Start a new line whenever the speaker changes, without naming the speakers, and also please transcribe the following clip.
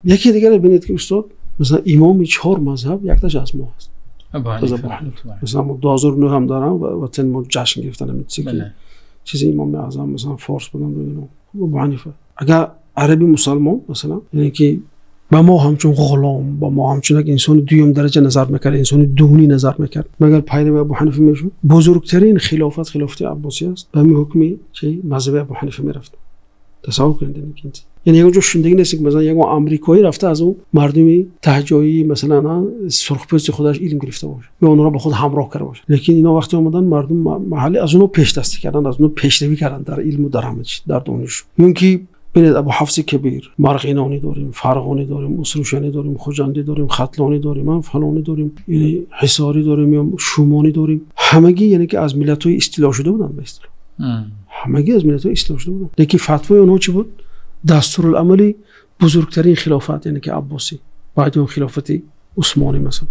یکی دیگر ببینید که استاد مثلا امام 4 مذهب یکتاش از ما هست.
ابو حنیفه
مثلا ما 2009 هم دارم و وطن ما جشن گرفتن میشه که چیز امام اعظم مثلا فارس بودن ببینم ابو حنیفه. اگر عربی مسلمان مثلا یعنی که با ما همچون غلام با ما همچون یک انسان دوم درجه نظر میکرد، انسان دونی نظر میکرد، مگر پیرو ابو حنیفه میشد. بزرگترین خلافت عباسی است. به همین حکمی چه مذهب ابو حنیفه میرفت. تصور کنید یعنی یک جو شندگی نیست که مثلا یک آمریکایی رفته از اون مردمی تهجایی مثلا سرخپوست خودش علم گرفته باشه یا اونها با خود همراه کرده باشه، لیکن اینا وقتی اومدن مردم محلی از اونها پیش دستی کردن، از اونها پیشروی کردن در علم و در همه چیز در دانش. یعنی که ببینید ابو حفص کبیر، مرغینانی داریم، فرغانی داریم، اسروشانی داریم، خوجندی داریم، خطلانی داریم، فلانی داریم، یعنی حصاری داریم یا شومانی داریم، همگی یعنی که از ملت‌های اصطلاح شده بودن به اصطلاح. همگی از ملت‌های اصطلاح شده بودن، لیکن فتوای اونها چی بود؟ دستورالعملی بزرگترین خلافت یعنی که عباسی بعد اون خلافت عثمانی مثلا